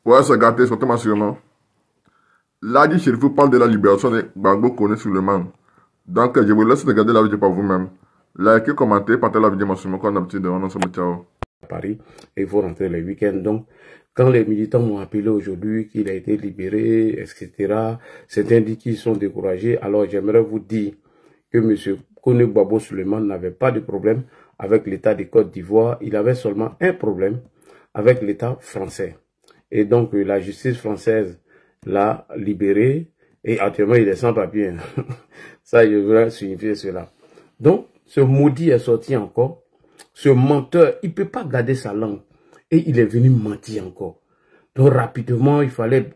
Ouais, c'est gâté, certainement, sûrement. Là, dit Chérif parle de la libération de Gbagbo Koné Suleiman. Donc, je vous laisse regarder la vidéo par vous-même. Likez, commentez, partagez la vidéo maximum comme d'habitude. On se met ciao. Paris et il faut rentrer les week-ends. Donc, quand les militants m'ont appelé aujourd'hui qu'il a été libéré, etc., certains disent qu'ils sont découragés. Alors, j'aimerais vous dire que M. Koné Gbagbo Suleiman n'avait pas de problème avec l'État de Côte d'Ivoire. Il avait seulement un problème avec l'État français. Et donc, la justice française l'a libéré et actuellement, il est sans papier. Ça, je voudrais signifier cela. Donc, ce maudit est sorti encore. Ce menteur, il ne peut pas garder sa langue. Et il est venu mentir encore. Donc rapidement, il fallait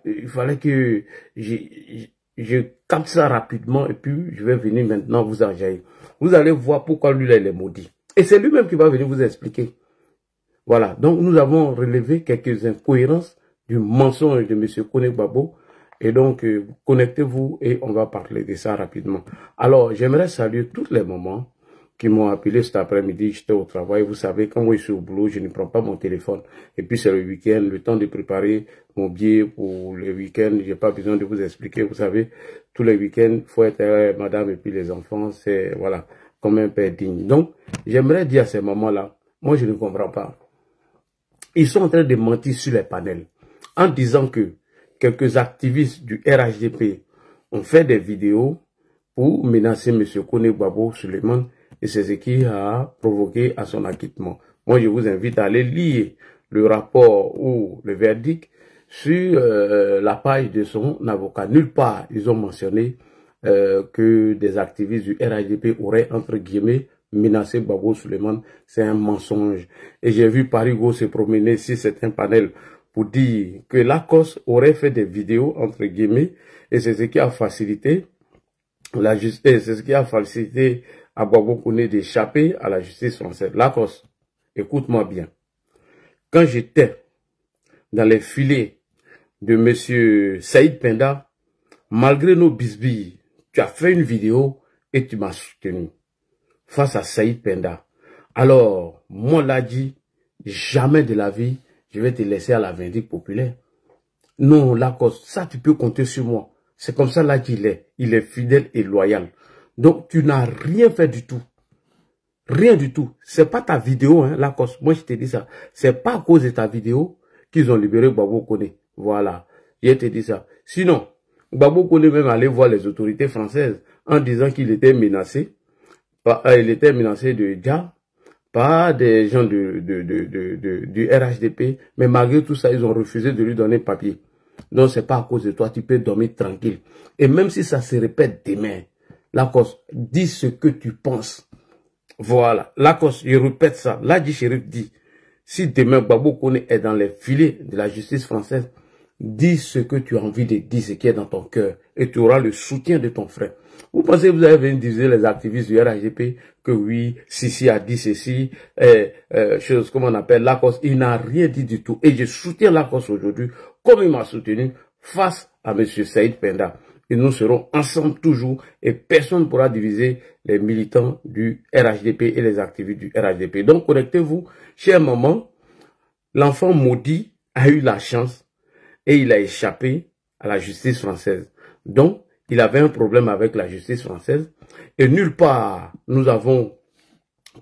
que je capte ça rapidement. Et puis, je vais venir maintenant vous enjailler. Vous allez voir pourquoi lui, là, il est maudit. Et c'est lui-même qui va venir vous expliquer. Voilà. Donc, nous avons relevé quelques incohérences du mensonge de M. Koné Gbagbo. Et donc, connectez-vous et on va parler de ça rapidement. Alors, j'aimerais saluer tous les mamans qui m'ont appelé cet après-midi, j'étais au travail. Vous savez, quand moi je suis au boulot, je ne prends pas mon téléphone. Et puis c'est le week-end, le temps de préparer mon billet pour le week-end. J'ai pas besoin de vous expliquer. Vous savez, tous les week-ends, faut être madame et puis les enfants, c'est, voilà, comme un père digne. Donc, j'aimerais dire à ces mamans-là, moi je ne comprends pas. Ils sont en train de mentir sur les panels en disant que quelques activistes du RHDP ont fait des vidéos pour menacer M. Koné Gbagbo Suleiman. Et c'est ce qui a provoqué à son acquittement. Moi, je vous invite à aller lire le rapport ou le verdict sur la page de son avocat. Nulle part, ils ont mentionné que des activistes du RHDP auraient, entre guillemets, menacé Gbagbo Suleiman. C'est un mensonge. Et j'ai vu Parigo se promener sur certains panels pour dire que l'ACOS aurait fait des vidéos, entre guillemets, et c'est ce qui a facilité la justice, c'est ce qui a facilité à Gbagbo Koné d'échapper à la justice française. Lacoste, écoute-moi bien. Quand j'étais dans les filets de M. Saïd Penda, malgré nos bisbilles, tu as fait une vidéo et tu m'as soutenu face à Saïd Penda. Alors, moi l'a dit, jamais de la vie, je vais te laisser à la vindicte populaire. Non, Lacoste, ça tu peux compter sur moi. C'est comme ça là qu'il est. Il est fidèle et loyal. Donc, tu n'as rien fait du tout. Rien du tout. C'est pas ta vidéo, hein, Lacoste. Moi, je te dis ça. C'est pas à cause de ta vidéo qu'ils ont libéré Gbagbo Koné. Voilà. Je te dis ça. Sinon, Gbagbo Koné même allait voir les autorités françaises en disant qu'il était menacé. Il était menacé de Dja, pas des gens du RHDP. Mais malgré tout ça, ils ont refusé de lui donner papier. Donc, c'est pas à cause de toi, tu peux dormir tranquille. Et même si ça se répète demain, Lacoste, dis ce que tu penses. Voilà. Lacoste, je répète ça. Là, dit Chérif dit, si demain Gbagbo Koné est dans les filets de la justice française, dis ce que tu as envie de dire, ce qui est dans ton cœur. Et tu auras le soutien de ton frère. Vous pensez que vous avez venu dire les activistes du RHDP que oui, Sisi a dit ceci, chose comme on appelle Lacoste, il n'a rien dit du tout. Et je soutiens Lacoste aujourd'hui, comme il m'a soutenu face à M. Saïd Penda. Et nous serons ensemble toujours et personne ne pourra diviser les militants du RHDP et les activistes du RHDP. Donc connectez-vous, chère maman, l'enfant maudit a eu la chance et il a échappé à la justice française. Donc, il avait un problème avec la justice française et nulle part nous avons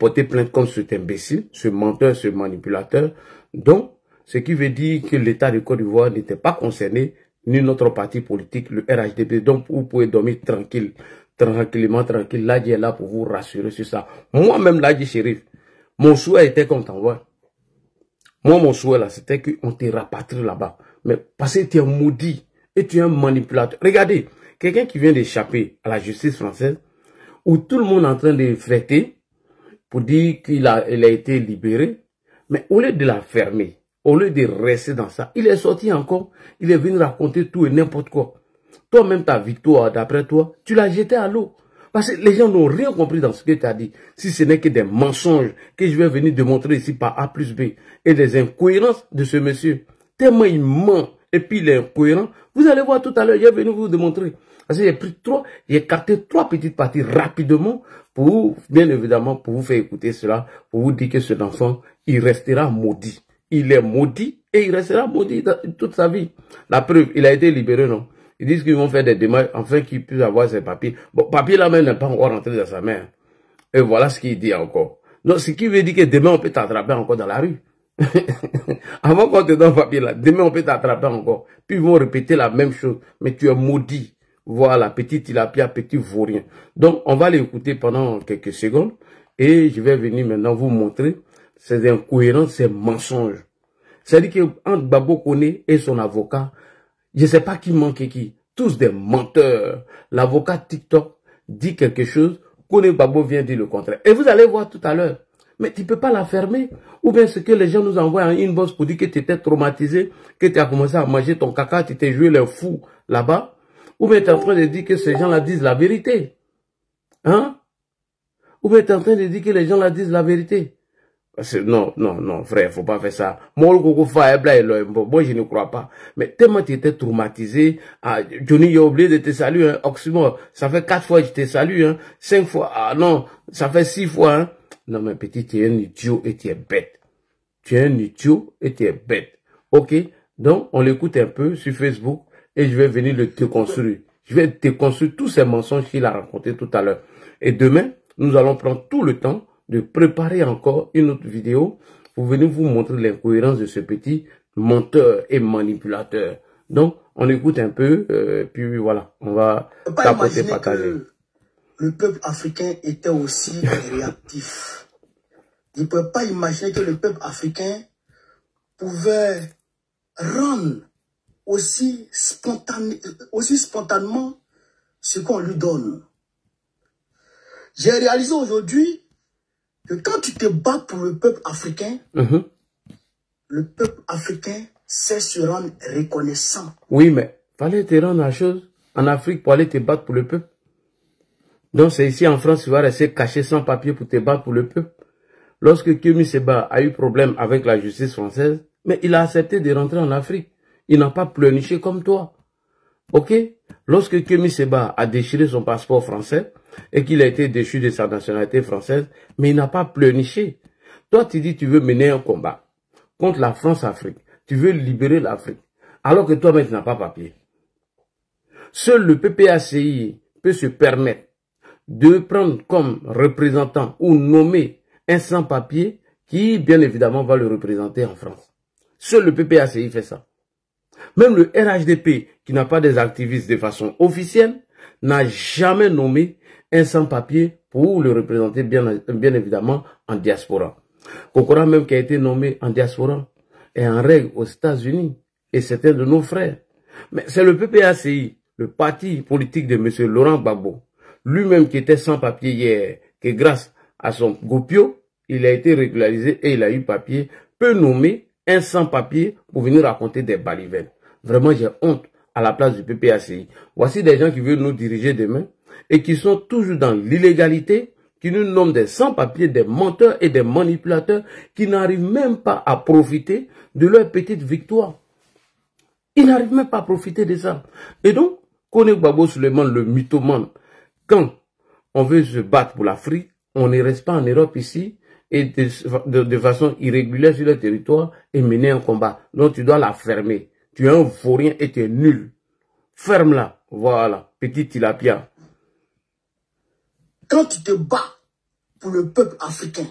porté plainte contre cet imbécile, ce menteur, ce manipulateur. Donc, ce qui veut dire que l'État de Côte d'Ivoire n'était pas concerné, ni notre parti politique, le RHDP. Donc, vous pouvez dormir tranquille, tranquillement, tranquille. Ladji est là pour vous rassurer sur ça. Moi-même, Ladji Chérif, mon souhait était qu'on t'envoie. Moi, mon souhait là, c'était qu'on te rapatrie là-bas. Mais parce que tu es maudit et tu es un manipulateur. Regardez, quelqu'un qui vient d'échapper à la justice française, où tout le monde est en train de fêter pour dire qu'il a été libéré, mais au lieu de la fermer, au lieu de rester dans ça, il est sorti encore, il est venu raconter tout et n'importe quoi. Toi-même, ta victoire, d'après toi, tu l'as jeté à l'eau. Parce que les gens n'ont rien compris dans ce que tu as dit. Si ce n'est que des mensonges que je vais venir démontrer ici par A plus B et des incohérences de ce monsieur. Tellement il ment et puis il est incohérent. Vous allez voir tout à l'heure, je vais venir vous démontrer. Parce que j'ai capté 3 petites parties rapidement pour, bien évidemment, pour vous faire écouter cela, pour vous dire que cet enfant, il restera maudit. Il est maudit et il restera maudit toute sa vie. La preuve, il a été libéré, non? Ils disent qu'ils vont faire des démarches afin qu'il puisse avoir ses papiers. Bon, papier là même n'est pas encore rentré dans sa main. Et voilà ce qu'il dit encore. Donc, ce qui veut dire que demain, on peut t'attraper encore dans la rue. Avant qu'on te donne papier là, demain, on peut t'attraper encore. Puis ils vont répéter la même chose. Mais tu es maudit. Voilà, petit tilapia, petit vaurien. Donc, on va l'écouter pendant quelques secondes. Et je vais venir maintenant vous montrer ces incohérences, ces mensonges. C'est-à-dire qu'entre Gbagbo Koné et son avocat, je ne sais pas qui manque et qui. Tous des menteurs. L'avocat TikTok dit quelque chose, Koné Gbagbo vient dire le contraire. Et vous allez voir tout à l'heure. Mais tu ne peux pas la fermer. Ou bien ce que les gens nous envoient en inbox pour dire que tu étais traumatisé, que tu as commencé à manger ton caca, tu t'es joué le fou là-bas. Ou bien tu es en train de dire que ces gens-là disent la vérité. Hein? Ou bien tu es en train de dire que les gens là disent la vérité. Non, non, non, frère, faut pas faire ça. Moi, je ne crois pas. Mais tellement tu étais traumatisé, Johnny, j'ai oublié de te saluer, hein, Oxymore, ça fait 4 fois que je te salue, hein, 5 fois, ah non, ça fait 6 fois, hein. Non, mais petit, tu es un idiot et tu es bête. Tu es un idiot et tu es bête. Ok? Donc, on l'écoute un peu sur Facebook et je vais venir le déconstruire. Je vais déconstruire tous ces mensonges qu'il a racontés tout à l'heure. Et demain, nous allons prendre tout le temps de préparer encore une autre vidéo pour venir vous montrer l'incohérence de ce petit menteur et manipulateur. Donc, on écoute un peu, puis voilà, on va tapoter, partager. Le peuple africain était aussi réactif. Il ne peut pas imaginer que le peuple africain pouvait rendre aussi spontanément ce qu'on lui donne. J'ai réalisé aujourd'hui que quand tu te bats pour le peuple africain, le peuple africain sait se rendre reconnaissant. Oui, mais fallait te rendre la chose en Afrique pour aller te battre pour le peuple. Donc c'est ici en France, tu vas rester caché sans papier pour te battre pour le peuple. Lorsque Kémy Séba a eu problème avec la justice française, mais il a accepté de rentrer en Afrique. Il n'a pas pleurniché comme toi. Ok? Lorsque Kémy Séba a déchiré son passeport français et qu'il a été déchu de sa nationalité française, mais il n'a pas pleurniché. Toi, tu dis tu veux mener un combat contre la France-Afrique. Tu veux libérer l'Afrique. Alors que toi-même, tu n'as pas papier. Seul le PPACI peut se permettre de prendre comme représentant ou nommer un sans-papier qui, bien évidemment, va le représenter en France. Seul le PPACI fait ça. Même le RHDP, qui n'a pas des activistes de façon officielle, n'a jamais nommé un sans-papier pour le représenter, bien évidemment, en diaspora. Kokora même qui a été nommé en diaspora est en règle aux États-Unis et c'est un de nos frères. Mais c'est le PPACI, le parti politique de M. Laurent Gbagbo, lui-même qui était sans papier hier, que grâce à son gopio, il a été régularisé et il a eu papier, peut nommer un sans-papier pour venir raconter des balivernes. Vraiment, j'ai honte à la place du PPACI. Voici des gens qui veulent nous diriger demain et qui sont toujours dans l'illégalité, qui nous nomment des sans-papiers, des menteurs et des manipulateurs qui n'arrivent même pas à profiter de leur petite victoire. Ils n'arrivent même pas à profiter de ça. Et donc, Koné Gbagbo Souleymane, le mythomane, quand on veut se battre pour l'Afrique, on ne reste pas en Europe ici et de façon irrégulière sur le territoire et mener un combat. Donc tu dois la fermer. Tu es un vaurien et tu es nul. Ferme-la. Voilà. Petit tilapia. Quand tu te bats pour le peuple africain,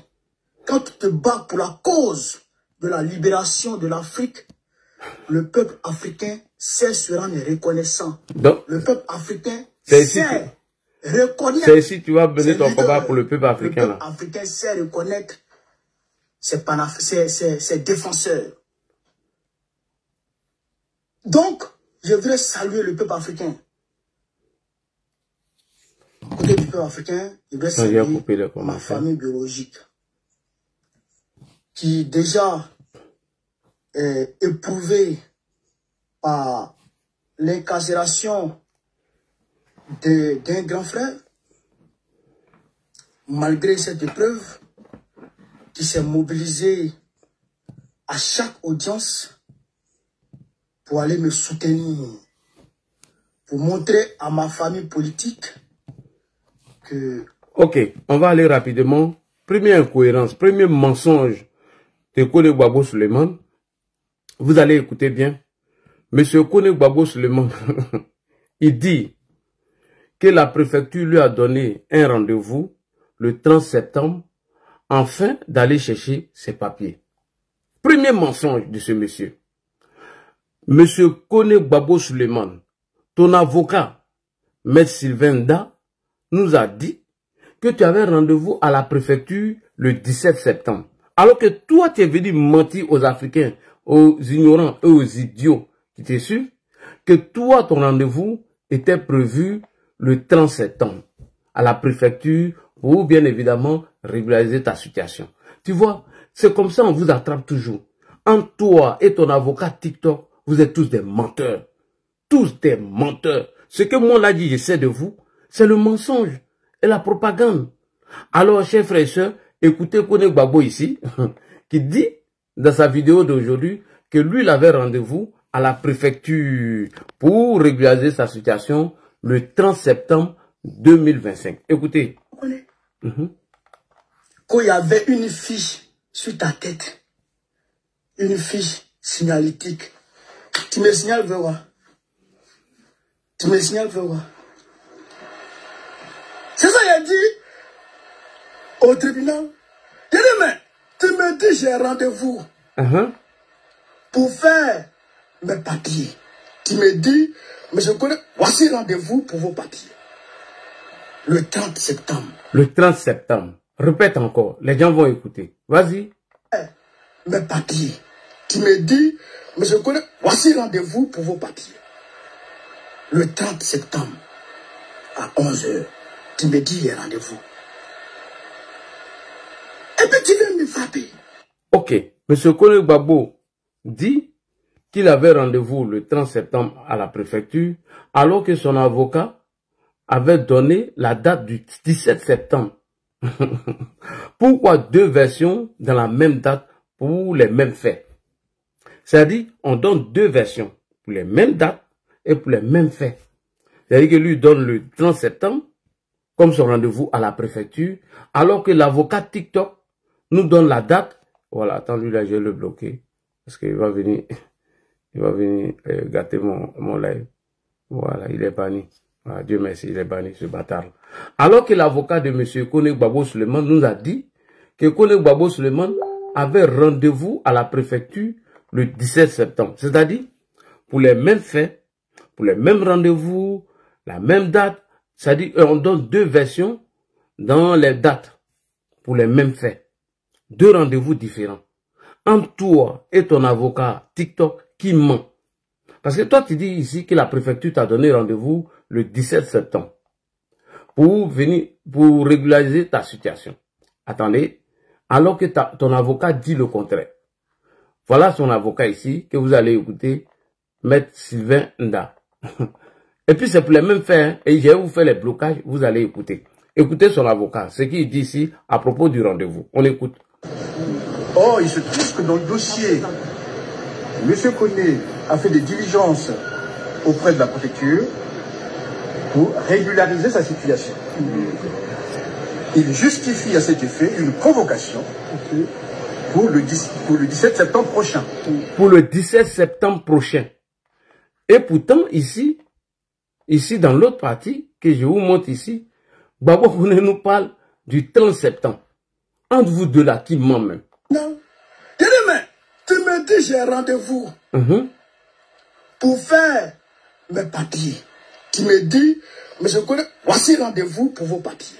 quand tu te bats pour la cause de la libération de l'Afrique, le peuple africain sait se rendre reconnaissant. Donc, le peuple africain sait reconnaître. C'est ici tu vas mener ton combat pour le peuple africain. Le peuple africain sait reconnaître ses défenseurs. Donc, je voudrais saluer le peuple africain. Côté du peuple africain, je voudrais saluer ma famille biologique qui déjà est éprouvée par l'incarcération d'un grand frère, malgré cette épreuve, qui s'est mobilisé à chaque audience pour aller me soutenir, pour montrer à ma famille politique que... Ok, on va aller rapidement. Première incohérence, premier mensonge de Koné Gbagbo Souleymane. vous allez écouter bien. Monsieur Kone Gbagbo Suleiman, il dit que la préfecture lui a donné un rendez-vous le 30 septembre afin d'aller chercher ses papiers. Premier mensonge de ce monsieur. Monsieur Kone Gbagbo Suleiman, ton avocat, Maître Sylvain Nda, nous a dit que tu avais rendez-vous à la préfecture le 17 septembre. Alors que toi, tu es venu mentir aux Africains, aux ignorants et aux idiots qui t'es su que toi, ton rendez-vous était prévu le 30 septembre à la préfecture pour bien évidemment régulariser ta situation. Tu vois, c'est comme ça on vous attrape toujours. Entre toi et ton avocat TikTok, vous êtes tous des menteurs. Tous des menteurs. Ce que moi l'a dit, je sais de vous, c'est le mensonge et la propagande. Alors, chers frères et sœurs, écoutez Kone Gbagbo ici, qui dit dans sa vidéo d'aujourd'hui que lui, il avait rendez-vous à la préfecture pour régulariser sa situation le 30 septembre 2025. Écoutez. Quand il y avait une fiche sur ta tête, une fiche signalétique, tu me signales vers quoi? Tu me signales vers quoi? C'est ça qu'il a dit au tribunal. Il dit, mais tu me dis j'ai rendez-vous pour faire mes papiers. Tu me dis, mais je connais, voici rendez-vous pour vos papiers. Le 30 septembre. Le 30 septembre. Répète encore, les gens vont écouter. Vas-y. Mes papiers. Tu me dis, mais je connais, voici rendez-vous pour vos papiers. Le 30 septembre, à 11 h, tu me dis les rendez-vous. Et puis tu viens me frapper. Ok. Monsieur Kone Gbagbo dit qu'il avait rendez-vous le 30 septembre à la préfecture, alors que son avocat avait donné la date du 17 septembre. Pourquoi deux versions dans la même date pour les mêmes faits? C'est-à-dire, on donne deux versions pour les mêmes dates et pour les mêmes faits. C'est-à-dire que lui donne le 30 septembre comme son rendez-vous à la préfecture, alors que l'avocat TikTok nous donne la date. Voilà, attends, lui là, je vais le bloquer. Parce qu'il va venir, gâter mon live. Voilà, il est banni. Voilà, Dieu merci, il est banni, ce bâtard. Alors que l'avocat de M. Kone Gbagbo Suleiman nous a dit que Kone Gbagbo Suleiman avait rendez-vous à la préfecture le 17 septembre. C'est-à-dire, pour les mêmes faits, pour les mêmes rendez-vous, la même date. C'est-à-dire, on donne deux versions dans les dates pour les mêmes faits. Deux rendez-vous différents. Entre toi et ton avocat TikTok qui ment. Parce que toi, tu dis ici que la préfecture t'a donné rendez-vous le 17 septembre pour venir, pour régulariser ta situation. Attendez, alors que ton avocat dit le contraire. Voilà son avocat ici que vous allez écouter, Maître Sylvain Nda. Et puis c'est pour les mêmes faits, hein, et je vais vous faire les blocages, vous allez écouter. Écoutez son avocat, ce qu'il dit ici à propos du rendez-vous. On écoute. Or, il se trouve que dans le dossier, M. Kone a fait des diligences auprès de la préfecture pour régulariser sa situation. Il justifie à cet effet une convocation pour le 17 septembre prochain. Pour le 17 septembre prochain. Et pourtant, ici dans l'autre partie, que je vous montre ici, Gbagbo Kone nous parle du 30 septembre. Entre vous deux là, qui ment même. Non. Je dis, mais tu me dis j'ai rendez-vous pour faire mes papiers. Tu me dis, mais je connais, voici rendez-vous pour vos papiers.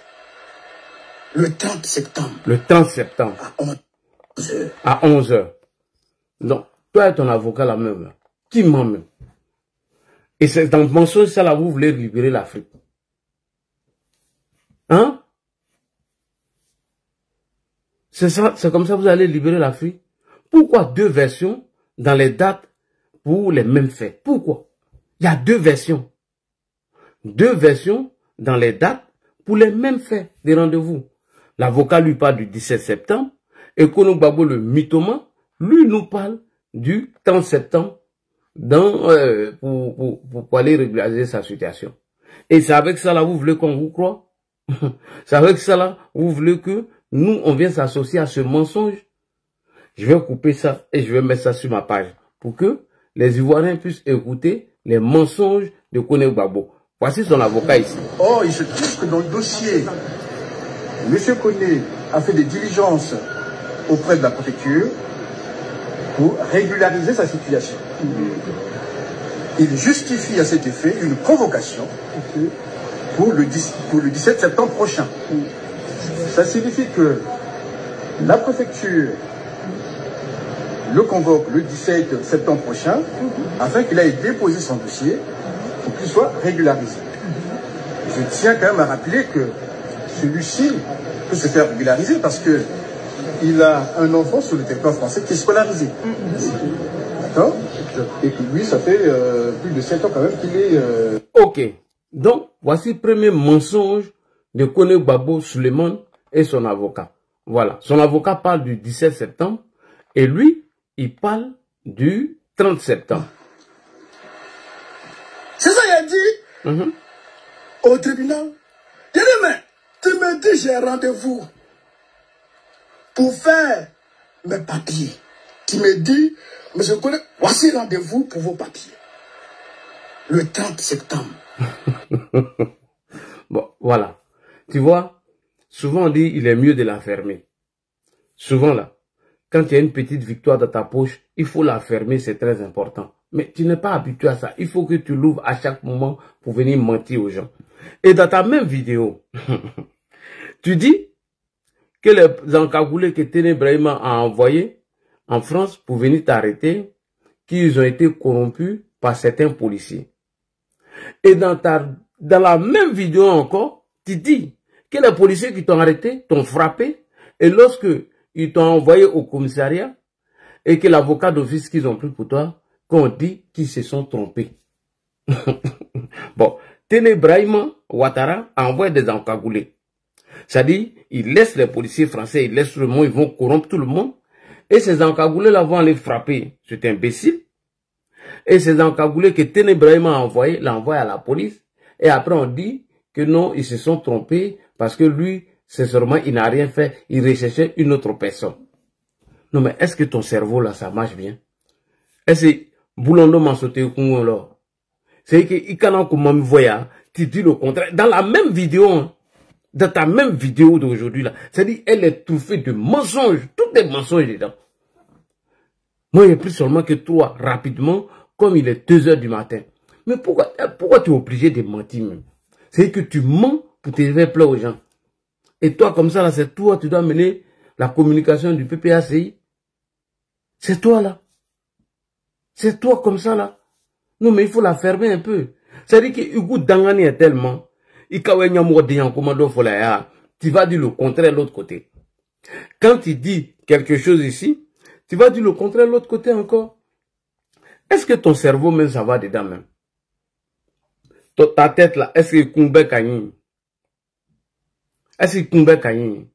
Le 30 septembre. Le 30 septembre. À 11 h. À 11 h. Donc, toi et ton avocat la même, là. Qui ment même. Et c'est dans le mensonge, ça là, vous voulez libérer l'Afrique. Hein? C'est ça, c'est comme ça que vous allez libérer l'Afrique. Pourquoi deux versions dans les dates pour les mêmes faits? Pourquoi? Il y a deux versions. Deux versions dans les dates pour les mêmes faits des rendez-vous. L'avocat lui parle du 17 septembre et Kone Gbagbo, le mythoman, lui nous parle du 30 septembre pour aller régulariser sa situation. Et c'est avec ça là, vous voulez qu'on vous croit? C'est avec ça là, vous voulez que nous, on vienne s'associer à ce mensonge? Je vais couper ça et je vais mettre ça sur ma page pour que les Ivoiriens puissent écouter les mensonges de Kone Gbagbo. Voici son avocat ici. Or, il se trouve que dans le dossier, M. Kone a fait des diligences auprès de la préfecture pour régulariser sa situation. Il justifie à cet effet une convocation pour le 17 septembre prochain. Ça signifie que la préfecture le convoque le 17 septembre prochain afin qu'il aille déposer son dossier pour qu'il soit régularisé. Je tiens quand même à rappeler que celui-ci peut se faire régulariser parce que il a un enfant sur le territoire français qui est scolarisé. D'accord? Et que lui, ça fait plus de 7 ans quand même qu'il est... Ok. Donc, voici le premier mensonge de Kone Gbagbo Suleiman et son avocat. Voilà. Son avocat parle du 17 septembre et lui, il parle du 30 septembre. C'est ça qu'il a dit au tribunal. Il dit, mais tu me dis j'ai rendez-vous pour faire mes papiers. Tu me dis, monsieur Kone, voici rendez-vous pour vos papiers. Le 30 septembre. Bon, voilà. Tu vois, souvent on dit il est mieux de la fermer. Souvent là, quand il y a une petite victoire dans ta poche, il faut la fermer, c'est très important. Mais tu n'es pas habitué à ça. Il faut que tu l'ouvres à chaque moment pour venir mentir aux gens. Et dans ta même vidéo, tu dis que les encagoulés que Téné Brahima a envoyés en France pour venir t'arrêter, qu'ils ont été corrompus par certains policiers. Et dans la même vidéo encore, tu dis que les policiers qui t'ont arrêté t'ont frappé et lorsque ils t'ont envoyé au commissariat et que l'avocat d'office qu'ils ont pris pour toi, qu'on dit qu'ils se sont trompés. Bon, Téné Brahima Ouattara a envoyé des encagoulés. C'est-à-dire, ils laissent les policiers français, ils laissent tout le monde, ils vont corrompre tout le monde. Et ces encagoulés-là vont aller frapper cet imbécile. Et ces encagoulés que Téné Brahima a envoyé, l'envoie à la police. Et après, on dit que non, ils se sont trompés parce que lui, sincèrement, il n'a rien fait. Il recherchait une autre personne. Non, mais est-ce que ton cerveau, là, ça marche bien? Est-ce que Boulondo m'a sauté au Congo, là? C'est que, il can't comment me voyait, tu dis le contraire. Dans la même vidéo, hein, dans ta même vidéo d'aujourd'hui, là, c'est-à-dire, elle est truffée de mensonges, tous des mensonges dedans. Moi, j'ai pris seulement que toi, rapidement, comme il est 2 h du matin. Mais pourquoi tu es obligé de mentir même? C'est que tu mens pour te faire plaisir aux gens. Et toi, comme ça, là, c'est toi, tu dois mener la communication du PPACI. C'est toi, là. C'est toi, comme ça, là. Non, mais il faut la fermer un peu. C'est-à-dire que Hugo Dangani est tellement... Tu vas dire le contraire de l'autre côté. Quand tu dis quelque chose ici, tu vas dire le contraire de l'autre côté encore. Est-ce que ton cerveau même ça va dedans même? Ta tête là, est-ce que Koumbe Kanyi? Est-ce que Koumbe Kanyi?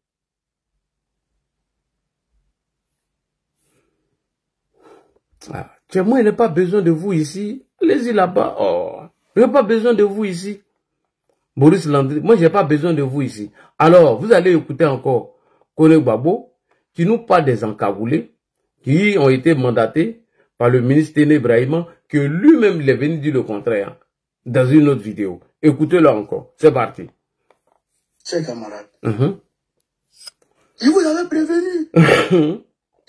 Ah, moi, il n'a pas besoin de vous ici. Allez-y là-bas. Oh, il n'a pas besoin de vous ici. Boris Landry, moi, j'ai pas besoin de vous ici. Alors, vous allez écouter encore Kone Gbagbo, qui nous parle des encagoulés, qui ont été mandatés par le ministre Téné Brahima, que lui-même il est venu dire le contraire dans une autre vidéo. Écoutez-le encore. C'est parti. Chers camarades, je vous avais prévenu.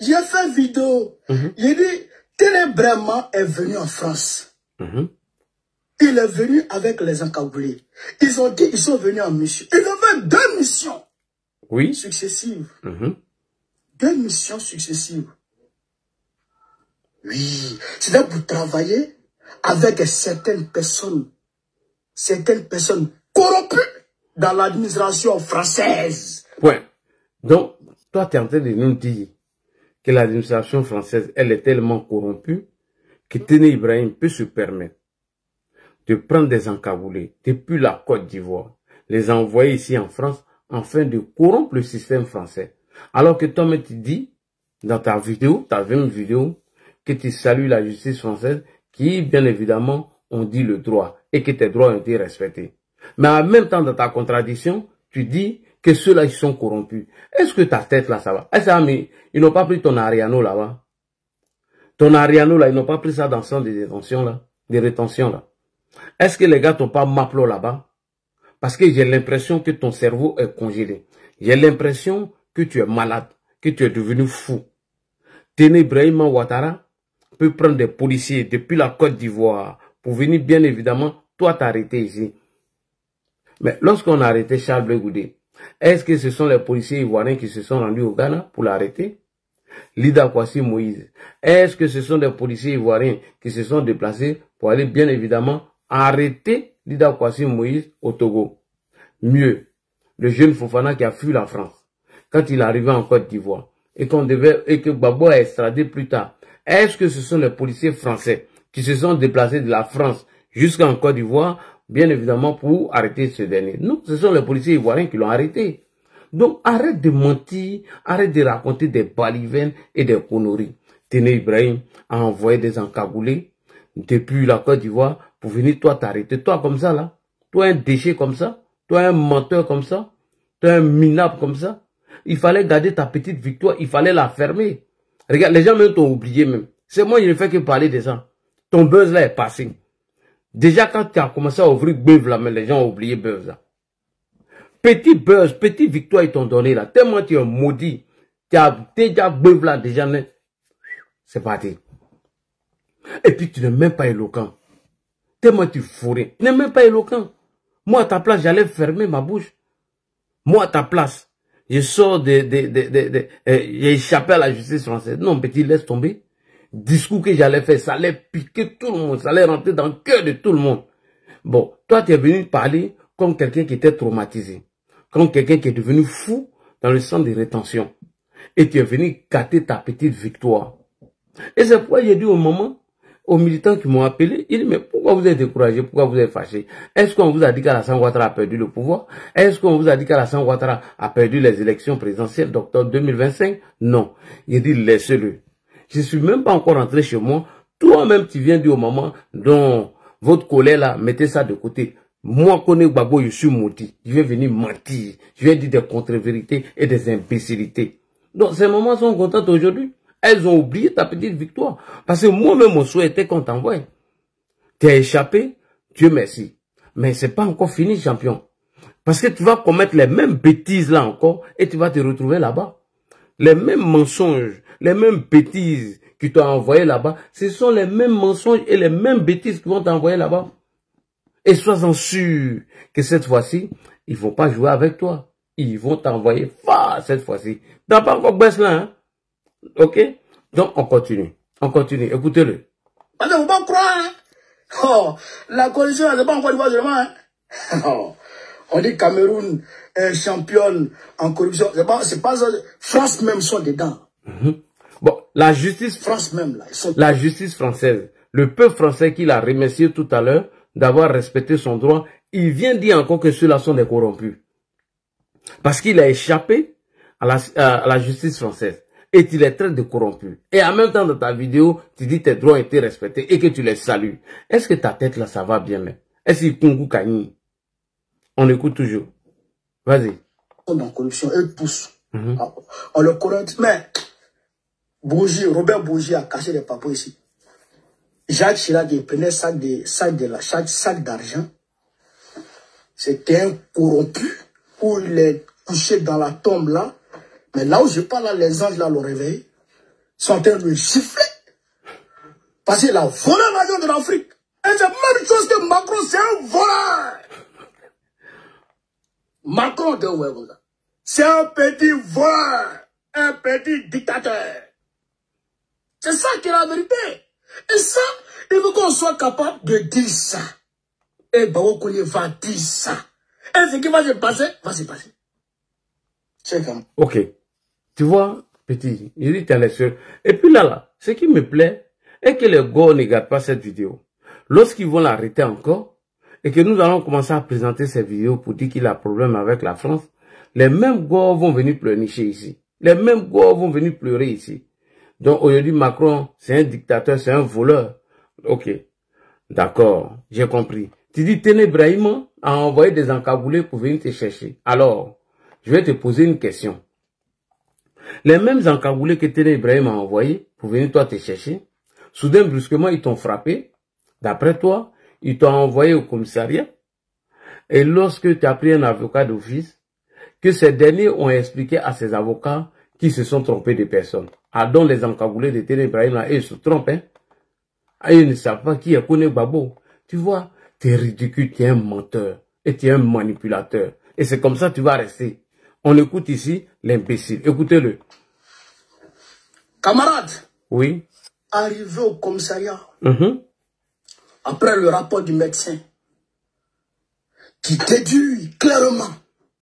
J'ai fait vidéo. J'ai dit, Téné Brahima est venu en France. Il est venu avec les encagoulés. Ils ont dit, ils sont venus en mission. Il avait 2 missions. Oui. Successives. 2 missions successives. Oui. C'était pour travailler avec certaines personnes corrompues dans l'administration française. Ouais. Donc, toi, tu es en train de nous dire que l'administration française, elle est tellement corrompue que Téné Ibrahim peut se permettre de prendre des encagoulés depuis la Côte d'Ivoire, les envoyer ici en France, afin de corrompre le système français. Alors que toi, tu dis, dans ta vidéo, ta même vidéo, que tu salues la justice française, qui, bien évidemment, ont dit le droit, et que tes droits ont été respectés. Mais en même temps, dans ta contradiction, tu dis que ceux-là, ils sont corrompus. Est-ce que ta tête, là, ça va? Est-ce que ils n'ont pas pris ton Ariano, là-bas? Ton Ariano, là, ils n'ont pas pris ça dans le centre de détention, là, de rétention, là. Est-ce que les gars t'ont pas Maplo là-bas? Parce que j'ai l'impression que ton cerveau est congelé. J'ai l'impression que tu es malade, que tu es devenu fou. Téné Brahima Ouattara peut prendre des policiers depuis la Côte d'Ivoire pour venir, bien évidemment, toi t'arrêter ici. Mais lorsqu'on a arrêté Charles Blé Goudé, est-ce que ce sont les policiers ivoiriens qui se sont rendus au Ghana pour l'arrêter? Lida Kwasi Moïse, est-ce que ce sont des policiers ivoiriens qui se sont déplacés pour aller, bien évidemment, arrêter Lida Kwasi Moïse au Togo? Mieux, le jeune Fofana qui a fui la France, quand il est arrivé en Côte d'Ivoire, et que Gbagbo a extradé plus tard, est-ce que ce sont les policiers français qui se sont déplacés de la France jusqu'en Côte d'Ivoire, bien évidemment, pour arrêter ce dernier? Non, ce sont les policiers ivoiriens qui l'ont arrêté. Donc, arrête de mentir, arrête de raconter des balivernes et des conneries. Téné Ibrahim a envoyé des encagoulés depuis la Côte d'Ivoire pour venir toi t'arrêter. Toi comme ça, là, toi un déchet comme ça, toi un menteur comme ça, toi un minable comme ça. Il fallait garder ta petite victoire, il fallait la fermer. Regarde, les gens même t'ont oublié même. C'est moi, je ne fais que parler de ça. Ton buzz là est passé. Déjà, quand tu as commencé à ouvrir Buzz là, mais les gens ont oublié Buzz là. Petit buzz, petite victoire, ils t'ont donné là. Tellement tu es maudit. Tu as déjà Buzz là, déjà net. C'est parti. Et puis tu n'es même pas éloquent. Tellement tu fourrais. Tu n'es même pas éloquent. Moi, à ta place, j'allais fermer ma bouche. Moi, à ta place, je sors j'ai échappé à la justice française. Non, petit, laisse tomber. Discours que j'allais faire, ça allait piquer tout le monde. Ça allait rentrer dans le cœur de tout le monde. Bon, toi, tu es venu parler comme quelqu'un qui était traumatisé. Comme quelqu'un qui est devenu fou dans le centre de rétention. Et tu es venu gâter ta petite victoire. Et c'est pourquoi j'ai dit au moment, aux militants qui m'ont appelé, il dit, mais pourquoi vous êtes découragé, pourquoi vous êtes fâché? Est-ce qu'on vous a dit qu'Alassane Ouattara a perdu le pouvoir? Est-ce qu'on vous a dit qu'Alassane Ouattara a perdu les élections présidentielles d'octobre 2025? Non. Il dit, laissez-le. Je ne suis même pas encore rentré chez moi. Toi-même, tu viens dire au moment dont votre colère là, mettez ça de côté. Moi, connais Gbagbo, je suis maudit. Je vais venir mentir. Je vais dire des contre-vérités et des imbécilités. Donc, ces mamans sont contentes aujourd'hui. Elles ont oublié ta petite victoire. Parce que moi-même, mon souhait était qu'on t'envoie. Tu as échappé, Dieu merci. Mais c'est pas encore fini, champion. Parce que tu vas commettre les mêmes bêtises là encore et tu vas te retrouver là-bas. Les mêmes mensonges, les mêmes bêtises qui t'ont envoyé là-bas, ce sont les mêmes mensonges et les mêmes bêtises qui vont t'envoyer là-bas. Et sois-en sûr que cette fois-ci, ils ne vont pas jouer avec toi. Ils vont t'envoyer fort cette fois-ci. Tu n'as pas encore baissé là, hein? Ok? Donc, on continue. On continue. Écoutez-le. Parce que vous ne pouvez pas croire, hein? Oh, la coalition, elle n'est pas encore vraiment, hein? Oh, on dit Cameroun est championne en corruption. C'est pas ça. France même sont dedans. Bon, la justice. France même, là. La justice française. Le peuple français qui l'a remercié tout à l'heure d'avoir respecté son droit, il vient dire encore que ceux-là sont des corrompus. Parce qu'il a échappé à la justice française. Et tu les traites de corrompus. Et en même temps, dans ta vidéo, tu dis que tes droits ont été respectés et que tu les salues. Est-ce que ta tête là, ça va bien, mais est-ce qu'il Kungu Kani? On écoute toujours. Vas-y. Dans la corruption, eux tous. On le corrompt. Mais, Robert Bourgi a caché les papiers ici. Jacques Chirac, il prenait sac d'argent. C'était un corrompu où il est couché dans la tombe là. Mais là où je parle, là, les anges là l'ont réveillé. Ils sont en train de le siffler. Parce qu'il a volé l'argent de l'Afrique. Et c'est la même chose que Macron, c'est un voleur. Macron, c'est un petit voleur. Un petit dictateur. C'est ça qui est la vérité. Et ça, il faut qu'on soit capable de dire ça. Et Barokouni va dire ça. Et ce qui va se passer, va se passer. C'est comme. Ok. Tu vois, petit, il dit t'es les seuls. Et puis là, ce qui me plaît est que les gars ne regardent pas cette vidéo. Lorsqu'ils vont l'arrêter encore, et que nous allons commencer à présenter ces vidéos pour dire qu'il a un problème avec la France, les mêmes gars vont venir pleurnicher ici. Les mêmes gars vont venir pleurer ici. Donc aujourd'hui, Macron, c'est un dictateur, c'est un voleur. Ok. D'accord, j'ai compris. Tu dis, Téné Brahima a envoyé des encagoulés pour venir te chercher. Alors, je vais te poser une question. Les mêmes encagoulés que Téné Ibrahim a envoyés pour venir toi te chercher, Soudain, brusquement, ils t'ont frappé. D'après toi, ils t'ont envoyé au commissariat. Et lorsque tu as pris un avocat d'office, que ces derniers ont expliqué à ces avocats qui se sont trompés de personnes. Ah, donc les encagoulés de Télé Ibrahim, là, ils se trompent, hein. Ah, ils ne savent pas qui est Koné Gbagbo. Tu vois, tu es ridicule, tu es un menteur et tu es un manipulateur. Et c'est comme ça que tu vas rester. On écoute ici l'imbécile. Écoutez-le. Camarade. Oui. Arrivé au commissariat, après le rapport du médecin, qui déduit clairement